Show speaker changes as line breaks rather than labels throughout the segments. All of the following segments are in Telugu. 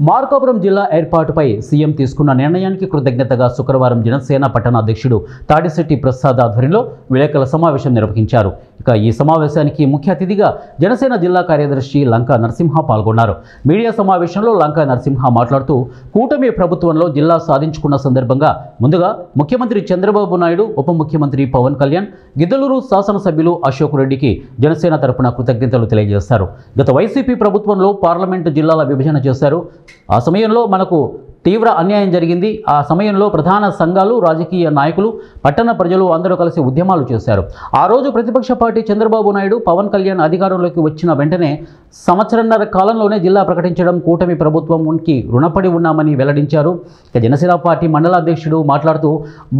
మార్కాపురం జిల్లా ఏర్పాటుపై సీఎం తీసుకున్న నిర్ణయానికి కృతజ్ఞతగా శుక్రవారం జనసేన పట్టణ అధ్యక్షుడు తాడిశెట్టి ప్రసాద్ ఆధ్వర్యంలో విలేకరుల సమావేశం నిర్వహించారు. ఇక ఈ సమావేశానికి ముఖ్య అతిథిగా జనసేన జిల్లా కార్యదర్శి లంకా నరసింహ పాల్గొన్నారు. మీడియా సమావేశంలో లంకా నరసింహ మాట్లాడుతూ కూటమి ప్రభుత్వంలో జిల్లా సాధించుకున్న సందర్భంగా ముందుగా ముఖ్యమంత్రి చంద్రబాబు నాయుడు, ఉప ముఖ్యమంత్రి పవన్ కళ్యాణ్, గిద్దలూరు శాసనసభ్యులు అశోక్ రెడ్డికి జనసేన తరపున కృతజ్ఞతలు తెలియజేశారు. గత వైసీపీ ప్రభుత్వంలో పార్లమెంటు జిల్లాల విభజన చేశారు. ఆ సమయంలో మనకు తీవ్ర అన్యాయం జరిగింది. ఆ సమయంలో ప్రధాన సంఘాలు, రాజకీయ నాయకులు, పట్టణ ప్రజలు అందరూ కలిసి ఉద్యమాలు చేశారు. ఆ రోజు ప్రతిపక్ష పార్టీ చంద్రబాబు నాయుడు, పవన్ కళ్యాణ్ అధికారంలోకి వచ్చిన వెంటనే సంవత్సరన్నర కాలంలోనే జిల్లా ప్రకటించడం కూటమి ప్రభుత్వంకి రుణపడి ఉన్నామని వెల్లడించారు. ఇక జనసేన పార్టీ మండల అధ్యక్షుడు మాట్లాడుతూ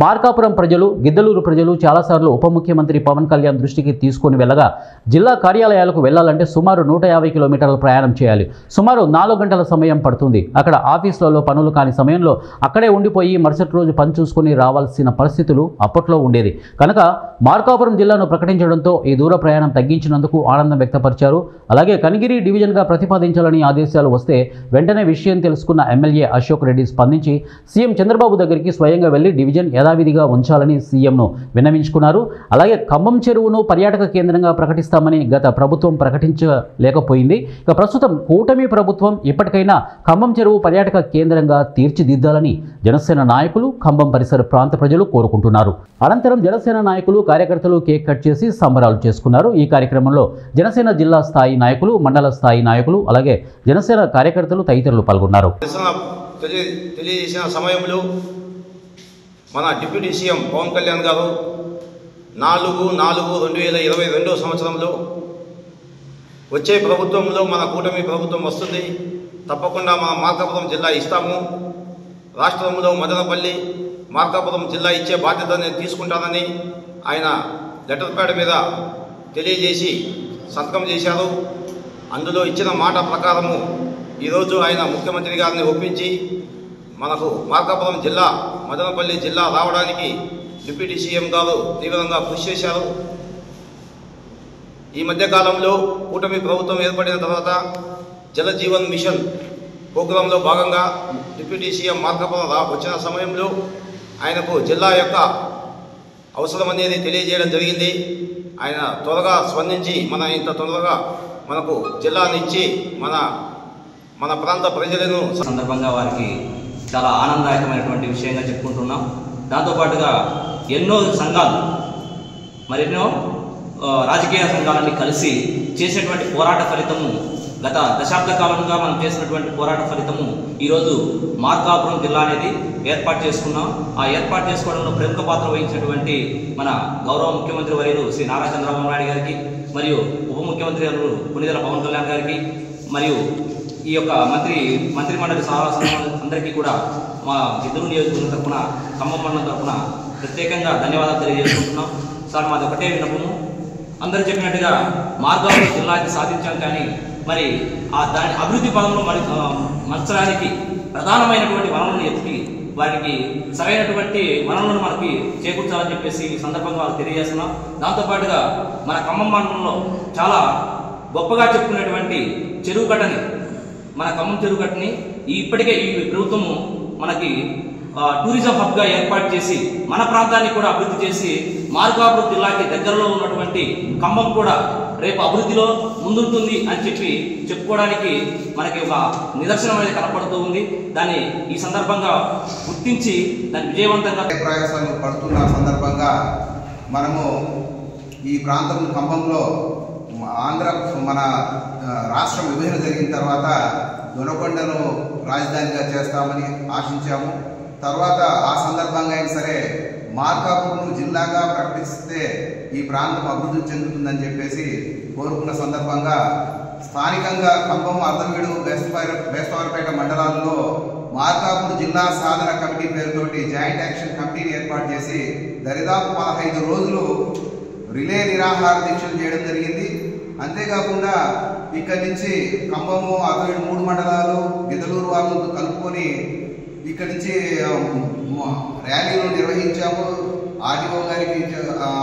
మార్కాపురం ప్రజలు, గిద్దలూరు ప్రజలు చాలాసార్లు ఉప ముఖ్యమంత్రి పవన్ కళ్యాణ్ దృష్టికి తీసుకొని వెళ్ళగా జిల్లా కార్యాలయాలకు వెళ్లాలంటే సుమారు 150 కిలోమీటర్ల ప్రయాణం చేయాలి. సుమారు 4 గంటల సమయం పడుతుంది. అక్కడ ఆఫీసులలో పనులు కాని సమయంలో అక్కడే ఉండిపోయి మరుసటి రోజు పని చూసుకొని రావాల్సిన పరిస్థితులు అప్పట్లో ఉండేది. కనుక మార్కాపురం జిల్లాను ప్రకటించడంతో ఈ దూర ప్రయాణం తగ్గించినందుకు ఆనందం వ్యక్తపరిచారు. అలాగే కనిగిరి డివిజన్గా ప్రతిపాదించాలని ఆదేశాలు వస్తే వెంటనే విషయం తెలుసుకున్న ఎమ్మెల్యే అశోక్ రెడ్డి స్పందించి సీఎం చంద్రబాబు దగ్గరికి స్వయంగా వెళ్లి డివిజన్ యథావిధిగా ఉంచాలని సీఎంను విన్నవించుకున్నారు. అలాగే ఖమ్మం చెరువును పర్యాటక కేంద్రంగా ప్రకటిస్తామని గత ప్రభుత్వం ప్రకటించలేకపోయింది. ఇక ప్రస్తుతం కూటమి ప్రభుత్వం ఇప్పటికైనా ఖమ్మం చెరువు పర్యాటక కేంద్రంగా తీర్చిదిద్దాలని జనసేన నాయకులు, ఖమ్మం పరిసర ప్రాంత ప్రజలు కోరుకుంటున్నారు. అనంతరం జనసేన నాయకులు, కార్యకర్తలు కేక్ కట్ చేసి సంబరాలు చేసుకున్నారు. ఈ కార్యక్రమంలో జనసేన జిల్లా స్థాయి నాయకులు, మండల స్థాయి నాయకులు, అలాగే జనసేన కార్యకర్తలు తదితరులు పాల్గొన్నారు.
తెలియజేసిన సమయంలో మన డిప్యూటీ సీఎం పవన్ కళ్యాణ్ గారు 4/4/2022 సంవత్సరంలో వచ్చే ప్రభుత్వంలో మన కూటమి ప్రభుత్వం వస్తుంది, తప్పకుండా మన మార్కాపురం జిల్లా ఇస్తాము, రాష్ట్రంలో మదనపల్లి, మార్కాపురం జిల్లా ఇచ్చే బాధ్యత నేను తీసుకుంటానని ఆయన లెటర్ ప్యాడ్ మీద తెలియజేసి సంతకం చేశారు. అందులో ఇచ్చిన మాట ప్రకారము ఈరోజు ఆయన ముఖ్యమంత్రి గారిని ఒప్పించి మనకు మార్కాపురం జిల్లా, మదనపల్లి జిల్లా రావడానికి డిప్యూటీ సీఎం గారు తీవ్రంగా కృషి చేశారు. ఈ మధ్యకాలంలో కూటమి ప్రభుత్వం ఏర్పడిన తర్వాత జల జీవన్ మిషన్ ప్రోగ్రాంలో భాగంగా డిప్యూటీ సీఎం మార్కాపురం వచ్చిన సమయంలో ఆయనకు జిల్లా యొక్క అవసరం అనేది తెలియజేయడం జరిగింది. ఆయన త్వరగా స్పందించి ఇంత తొందరగా మనకు జిల్లాను ఇచ్చి మన ప్రాంత ప్రజలను
సందర్భంగా వారికి చాలా ఆనందదాయకమైనటువంటి విషయంగా చెప్పుకుంటున్నాం. దాంతోపాటుగా ఎన్నో సంఘాలు, మరెన్నో రాజకీయ సంఘాలన్నీ కలిసి చేసినటువంటి పోరాట ఫలితము, గత దశాబ్ద కాలంగా మనం చేసినటువంటి పోరాట ఫలితము ఈరోజు మార్కాపురం జిల్లా అనేది ఏర్పాటు చేసుకున్నాం. ఆ ఏర్పాటు చేసుకోవడంలో ప్రముఖ పాత్ర వహించినటువంటి మన గౌరవ ముఖ్యమంత్రి వర్యులు శ్రీ నారా చంద్రబాబు నాయుడు గారికి, మరియు ఉప ముఖ్యమంత్రి గారు కొణిదెల పవన్ కళ్యాణ్ గారికి, మరియు ఈ యొక్క మంత్రిమండలి సమావేశం అందరికీ కూడా మా గిద్దలూరు నియోజకవర్గం తరఫున, ఖమ్మం మండలం తరఫున ప్రత్యేకంగా ధన్యవాదాలు తెలియజేసుకుంటున్నాం. సార్, మాది ఒకటే విన్నపము, అందరూ చెప్పినట్టుగా మార్కాపురం జిల్లాకి సాధించాం, కానీ మరి దాని అభివృద్ధి పదంలో మర్చడానికి ప్రధానమైనటువంటి వనరులను ఎత్తి వారికి సరైనటువంటి వనరులను మనకి చేకూర్చాలని చెప్పేసి ఈ సందర్భంగా వాళ్ళకి తెలియజేస్తున్నాం. దాంతోపాటుగా మన ఖమ్మం మండలంలో చాలా గొప్పగా చెప్పుకునేటువంటి చెరువు కట్టని, మన ఖమ్మం చెరువు కట్టని ఇప్పటికే ఈ ప్రభుత్వము మనకి టూరిజం హబ్గా ఏర్పాటు చేసి మన ప్రాంతాన్ని కూడా అభివృద్ధి చేసి మార్కాపురం జిల్లాకి దగ్గరలో ఉన్నటువంటి ఖమ్మం కూడా రేపు అభివృద్ధిలో ముందుంటుంది అని చెప్పుకోవడానికి మనకి ఒక నిదర్శనం అనేది కనపడుతూ ఉంది. దాన్ని ఈ సందర్భంగా గుర్తించి దాన్ని విజయవంతంగా
ప్రయాసాలు పడుతున్న సందర్భంగా మనము ఈ ప్రాంతం ఖమ్మంలో మన రాష్ట్రం విభజన జరిగిన తర్వాత దొనకొండను రాజధానిగా చేస్తామని ఆశించాము. తర్వాత ఆ సందర్భంగా అయినా సరే మార్కాపురం జిల్లాగా ప్రకటిస్తే ఈ ప్రాంతం అభివృద్ధి చెందుతుందని చెప్పేసి కోరుకున్న సందర్భంగా స్థానికంగా ఖమ్మం, అర్ధవీడు, బేస్తవారిపేట మండలాల్లో మార్కాపురం జిల్లా సాధన కమిటీ పేరుతోటి జాయింట్ యాక్షన్ కమిటీని ఏర్పాటు చేసి దరిదాపు 15 రోజులు రిలే నిరాహార దీక్షలు చేయడం జరిగింది. అంతేకాకుండా ఇక్కడి నుంచి ఖమ్మము, అర్ధవీడు 3 మండలాలు, గిద్దలూరు వాళ్ళతో కలుపుకొని ఇక్కడి నుంచి ర్యాలీలు నిర్వహించాము. ఆర్టీఓ గారికి